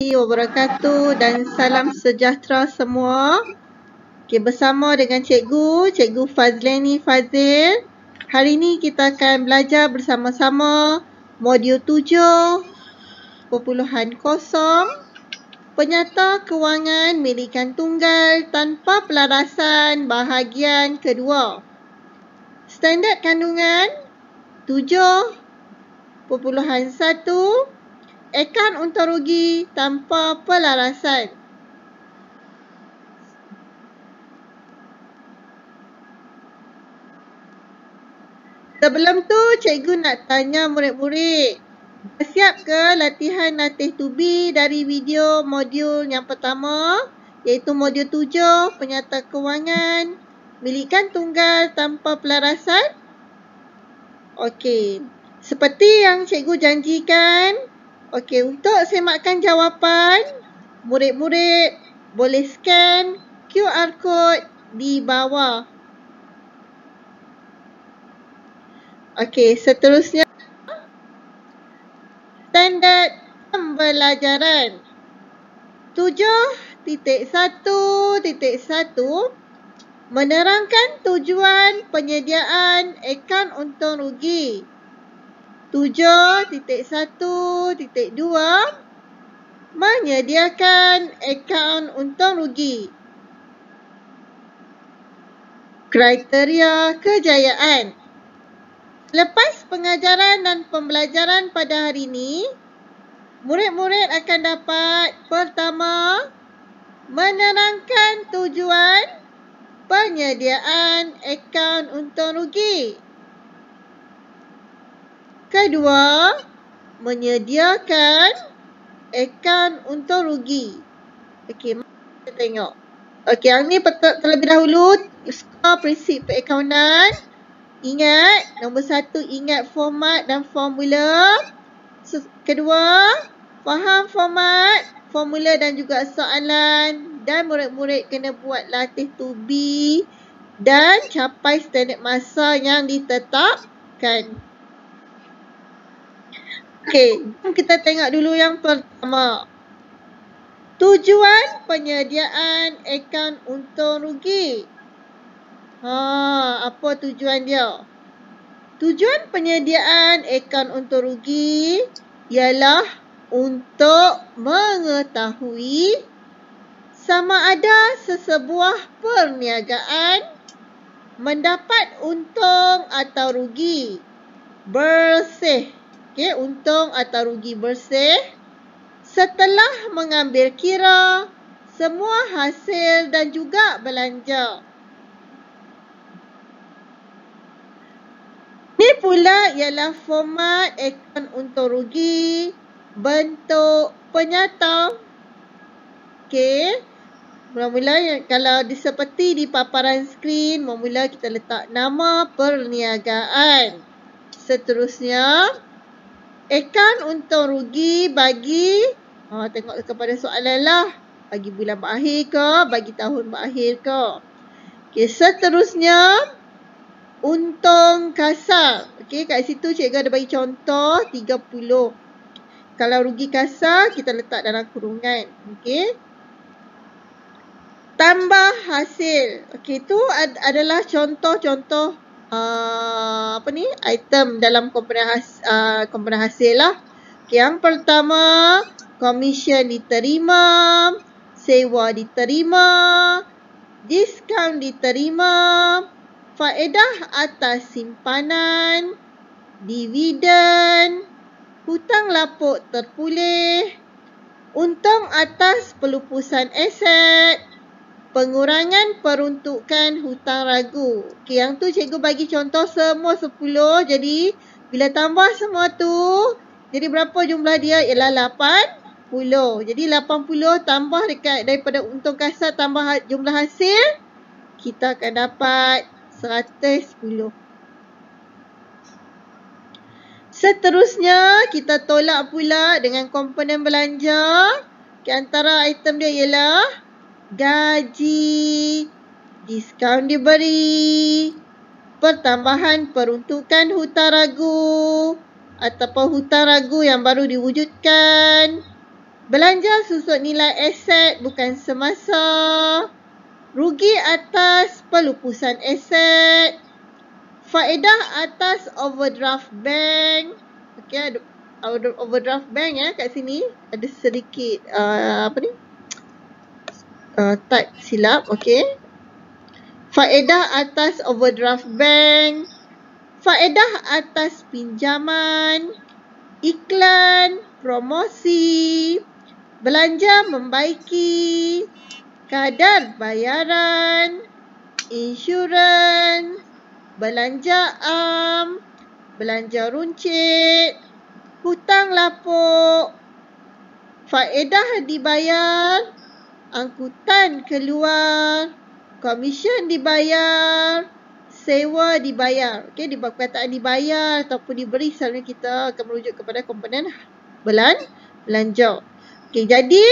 warahmatullahi wabarakatuh dan salam sejahtera semua. Okay, bersama dengan Cikgu Fazleni Fazil. Hari ini kita akan belajar bersama-sama modul 7.0 penyata kewangan milikan tunggal tanpa pelarasan bahagian kedua. Standard kandungan 7.1 akaun untung rugi tanpa pelarasan. Sebelum tu, cikgu nak tanya murid-murid, dah siap ke latihan latih tubi dari video modul yang pertama, iaitu modul 7, penyata kewangan milikan tunggal tanpa pelarasan? Okey, seperti yang cikgu janjikan, okey, untuk semakkan jawapan, murid-murid boleh scan QR code di bawah. Okey, seterusnya standard pembelajaran 7.1.1 menerangkan tujuan penyediaan akaun untung rugi. 7.1.2 menyediakan akaun untung rugi. Kriteria kejayaan. Lepas pengajaran dan pembelajaran pada hari ini, murid-murid akan dapat pertama, menerangkan tujuan penyediaan akaun untung rugi. Kedua, menyediakan akaun untung rugi. Okey, mari kita tengok. Okey, yang ni terlebih dahulu, skor prinsip perakaunan. Ingat, nombor 1, ingat format dan formula. Kedua, faham format, formula dan juga soalan. Dan murid-murid kena buat latih tubi dan capai standard masa yang ditetapkan. Okey, kita tengok dulu yang pertama. Tujuan penyediaan akaun untung rugi. Apa tujuan dia? Tujuan penyediaan akaun untung rugi ialah untuk mengetahui sama ada sesebuah perniagaan mendapat untung atau rugi bersih. Okey, untung atau rugi bersih setelah mengambil kira semua hasil dan juga belanja. Ini pula ialah format akaun untung rugi bentuk penyata. Okey. Mula-mula kalau seperti di paparan skrin, mula-mula kita letak nama perniagaan. Seterusnya, akaun untung rugi bagi, tengok kepada soalan lah. Bagi bulan berakhir ke, bagi tahun berakhir ke. Okey, seterusnya, untung kasar. Okey, kat situ cikgu ada bagi contoh 30. Kalau rugi kasar, kita letak dalam kurungan. Okey. Tambah hasil. Okey, itu adalah contoh-contoh item dalam komponen hasil lah. Okey, yang pertama, komisen diterima, sewa diterima, diskaun diterima, faedah atas simpanan, dividen, hutang lapuk terpulih, untung atas pelupusan aset, pengurangan peruntukan hutang ragu. Okey, yang tu cikgu bagi contoh semua 10. Jadi, bila tambah semua tu, jadi berapa jumlah dia? Ialah 80. Jadi, 80 tambah daripada untung kasar tambah jumlah hasil, kita akan dapat 110. Seterusnya, kita tolak pula dengan komponen belanja. Antara item dia ialah gaji, diskaun diberi, pertambahan peruntukan hutang ragu ataupun hutang ragu yang baru diwujudkan, Belanja susut nilai aset bukan semasa. Rugi atas pelupusan aset. Faedah atas overdraft bank. Okey, ada overdraft bank ya kat sini. Ada sedikit type silap. Okey. Faedah atas overdraft bank. Faedah atas pinjaman. Iklan, promosi, belanja membaiki, kadar bayaran, insurans, belanja am, belanja runcit, hutang lapuk, faedah dibayar, angkutan keluar, komisen dibayar, sewa dibayar. Okey, di perkataan dibayar ataupun diberi, selalunya kita akan merujuk kepada komponen belanja. Okey, jadi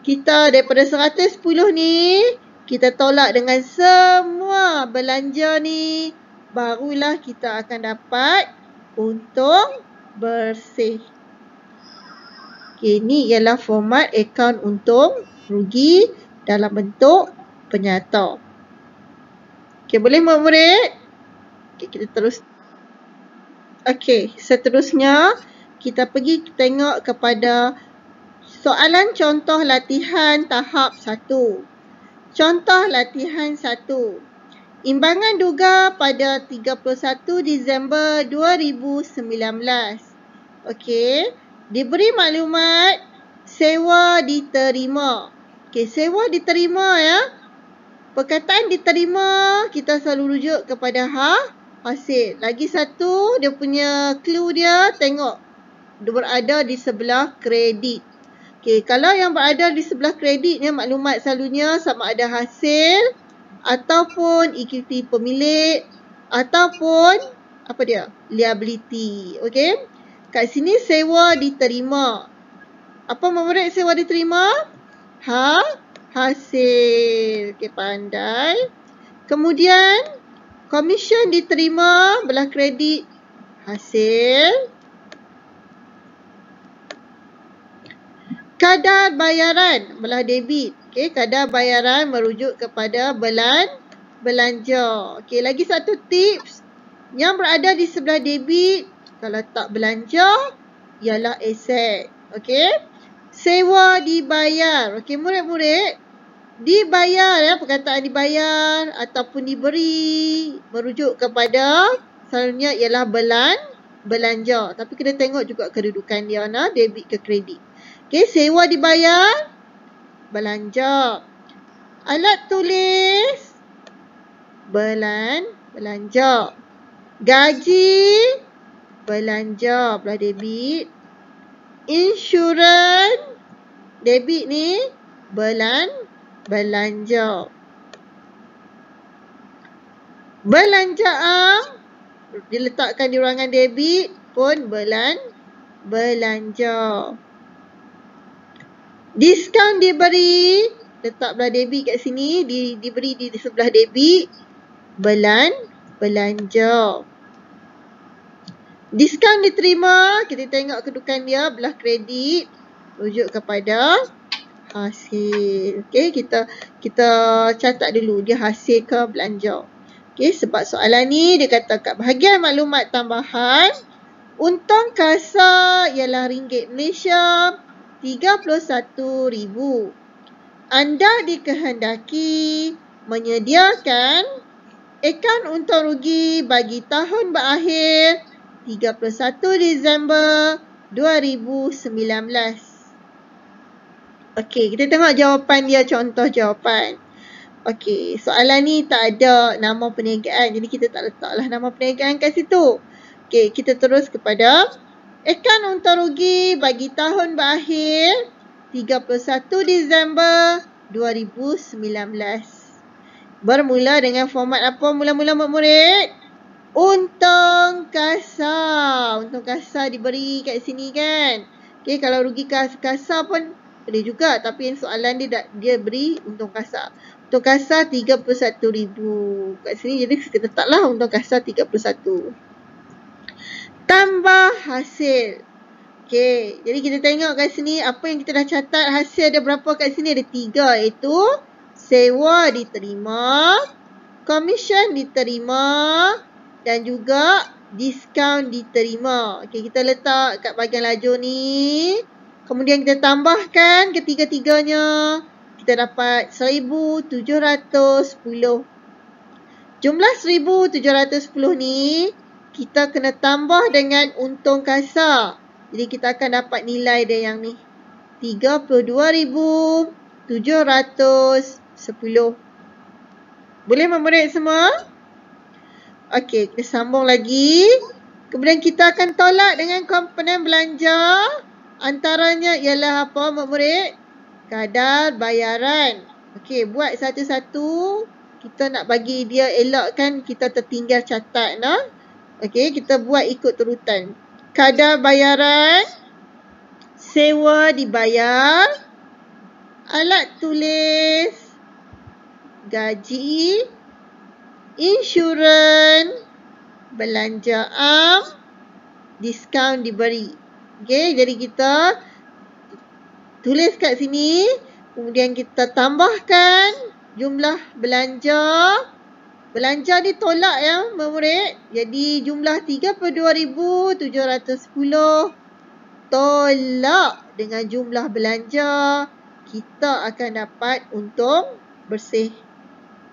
kita daripada 110 ni, kita tolak dengan semua belanja ni, barulah kita akan dapat untung bersih. Okey, ni ialah format akaun untung rugi dalam bentuk penyata. Okey, boleh murid-murid? Okey, kita terus. Okey, seterusnya kita pergi tengok kepada soalan contoh latihan tahap 1. Contoh latihan 1. Imbangan duga pada 31 Disember 2019. Okey, diberi maklumat sewa diterima. Okey, sewa diterima ya. Perkataan diterima, kita selalu rujuk kepada hasil. Lagi satu, dia punya clue dia, tengok. Dia berada di sebelah kredit. Okey, kalau yang berada di sebelah kreditnya, maklumat selalunya sama ada hasil, ataupun equity pemilik, ataupun, apa dia? Liability. Okey. Kat sini, sewa diterima. Apa murid sewa diterima? Hasil. Okey, pandai. Kemudian, komisen diterima belah kredit hasil. Kadar bayaran belah debit. Okey, kadar bayaran merujuk kepada belanja. Okey, lagi satu tips. Yang berada di sebelah debit, kalau tak belanja, ialah aset. Okey. Sewa dibayar. Okey, murid-murid. Dibayar ya, perkataan dibayar ataupun diberi merujuk kepada selalunya ialah belanja. Tapi kena tengok juga kedudukan dia, debit ke kredit. Okey, sewa dibayar, belanja. Alat tulis, belanja. Gaji, belanja belah debit. Insurans, debit ni, belanja. Belanja am, diletakkan di ruangan debit pun belanja. Diskaun diberi, letak belah debit kat sini, diberi di sebelah debit, belanja. Diskaun diterima, kita tengok kedudukan dia belah kredit, rujuk kepada hasil. Okey, kita catat dulu dia hasil ke belanja. Okey, sebab soalan ni dia kata kat bahagian maklumat tambahan, untung kasa ialah ringgit Malaysia 31,000. Anda dikehendaki menyediakan akaun untung rugi bagi tahun berakhir 31 Disember 2019. Okey, kita tengok jawapan dia, contoh jawapan. Okey, soalan ni tak ada nama perniagaan, jadi kita tak letaklah nama perniagaan kat situ. Okey, kita terus kepada akaun untung rugi bagi tahun berakhir 31 Disember 2019. Bermula dengan format apa mula-mula murid? Untung kasa. Untung kasa diberi kat sini kan. Okey, kalau rugi kasa pun boleh juga, tapi yang soalan dia beri untung kasa. Untung kasa 31,000 kat sini, jadi kita letaklah untung kasa 31. Tambah hasil. Okey, jadi kita tengok kat sini apa yang kita dah catat, hasil ada berapa kat sini, ada 3, iaitu sewa diterima, komisen diterima dan juga diskaun diterima. Okey, kita letak kat bahagian lajur ni. Kemudian kita tambahkan ketiga-tiganya. Kita dapat 1,710. Jumlah 1,710 ni kita kena tambah dengan untung kasar. Jadi kita akan dapat nilai dia yang ni. 32,710. Boleh murid semua? Okey, kita sambung lagi. Kemudian kita akan tolak dengan komponen belanja. Antaranya ialah apa murid? Kadar bayaran. Okey, buat satu-satu. Kita nak bagi dia elokkan, kita tertinggal catat nah. Okey, kita buat ikut turutan. Kadar bayaran, sewa dibayar, alat tulis, gaji, insurans, belanja am, diskaun diberi. Okey, jadi kita tulis kat sini, kemudian kita tambahkan jumlah belanja. Belanja ni tolak ya murid. Jadi jumlah 32,710 tolak dengan jumlah belanja, kita akan dapat untung bersih.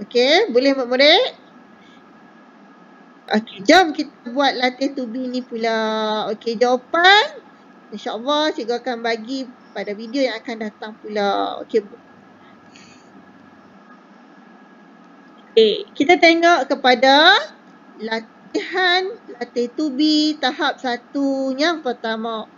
Okey, boleh murid? Okey, jom kita buat latih to be ni pula. Okey, jawapan insya-Allah cikgu akan bagi pada video yang akan datang pula. Okey. Okey, kita tengok kepada latihan latih to be tahap 1 yang pertama.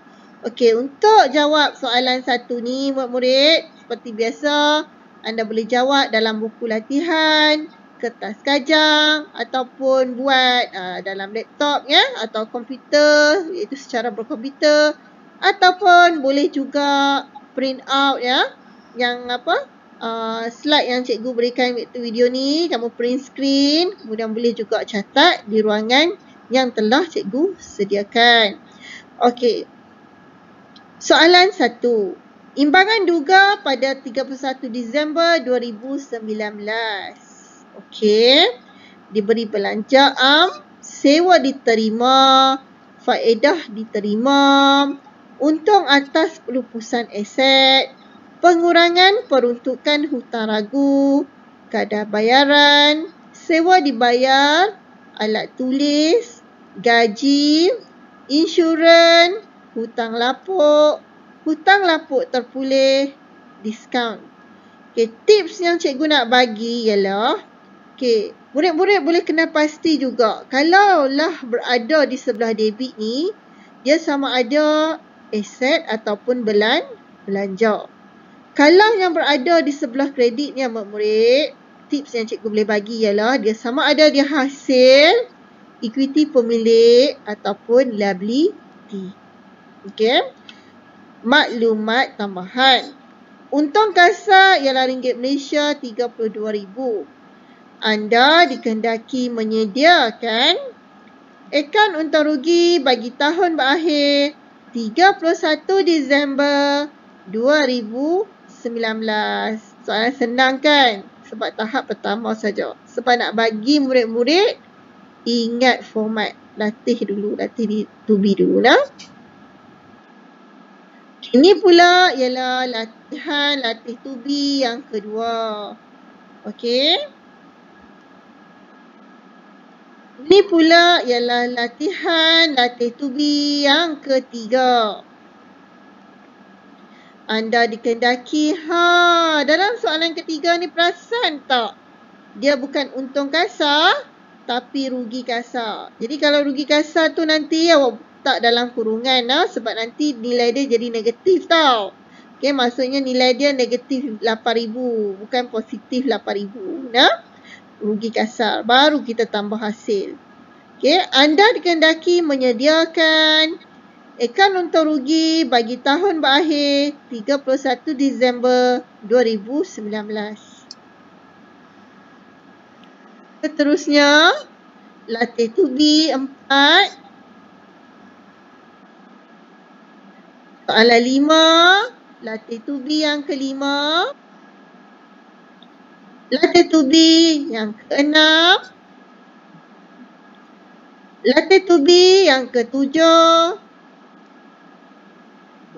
Okey, untuk jawab soalan 1 ni murid-murid, seperti biasa anda boleh jawab dalam buku latihan, kertas kajang ataupun buat dalam laptop ya, atau komputer, iaitu secara berkomputer, ataupun boleh juga print out ya, yang slide yang cikgu berikan iaitu video ni, kamu print screen, kemudian boleh juga catat di ruangan yang telah cikgu sediakan. Okey. Soalan 1. Imbangan duga pada 31 Disember 2019. Okey. Diberi belanja am, sewa diterima, faedah diterima, untung atas pelupusan aset, pengurangan peruntukan hutang ragu, kadar bayaran, sewa dibayar, alat tulis, gaji, insurans, hutang lapuk terpulih, diskaun. Okay, tips yang cikgu nak bagi ialah, okay, murid-murid boleh kena pasti juga, kalaulah berada di sebelah debit ni, dia sama ada aset ataupun belanja. Kalau yang berada di sebelah kredit ni murid-murid, tips yang cikgu boleh bagi ialah dia sama ada dia hasil, equity pemilik ataupun liability. Okey. Maklumat tambahan. Untung kasar ialah ringgit Malaysia 32,000. Anda dikehendaki menyediakan akaun untung rugi bagi tahun berakhir 31 Disember 2019. Soalan senang kan? Sebab tahap pertama saja. Sebab nak bagi murid-murid ingat format. Latih dulu. Latih di to be dulu nah. Ini pula ialah latihan latih to be yang kedua. Okey. Ini pula ialah latihan latih to be yang ketiga. Anda dikehendaki, dalam soalan ketiga ni perasan tak? Dia bukan untung kasar, tapi rugi kasar. Jadi kalau rugi kasar tu nanti awak tak dalam kurungan lah, sebab nanti nilai dia jadi negatif tau. Okay, maksudnya nilai dia negatif 8,000, bukan positif 8,000. Nah, rugi kasar. Baru kita tambah hasil. Okay, anda dikehendaki menyediakan akaun untung rugi bagi tahun berakhir 31 Disember 2019. Seterusnya, latih to be 4. Soalan 5. Latih tubi yang kelima. Latih tubi yang keenam. Latih tubi yang ketujuh.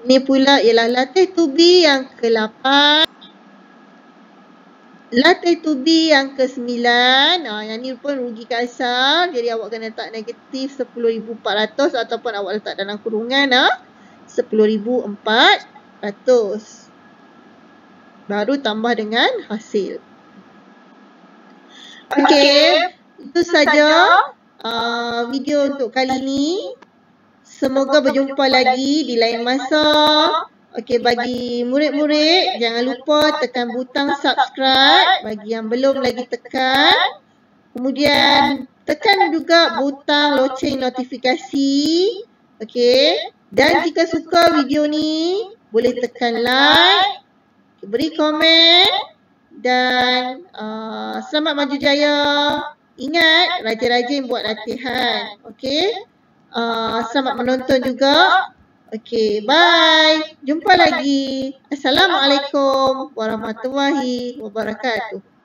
Ini pula ialah latih tubi yang ke-8. Latih tubi yang ke-9. Yang ni pun rugi kasar. Jadi awak kena letak negatif 10,400 ataupun awak letak dalam kurungan 10,400. Baru tambah dengan hasil. Okey, itu saja video untuk kali ini. Semoga berjumpa lagi di lain masa. Okey, bagi murid-murid, jangan lupa tekan butang subscribe bagi yang belum lagi tekan. Kemudian, tekan juga butang loceng notifikasi. Okey, dan jika suka video ni, boleh tekan like, beri komen dan selamat maju jaya. Ingat, rajin-rajin buat latihan. Okey. Selamat menonton juga. Okey, bye. Jumpa lagi. Assalamualaikum warahmatullahi wabarakatuh.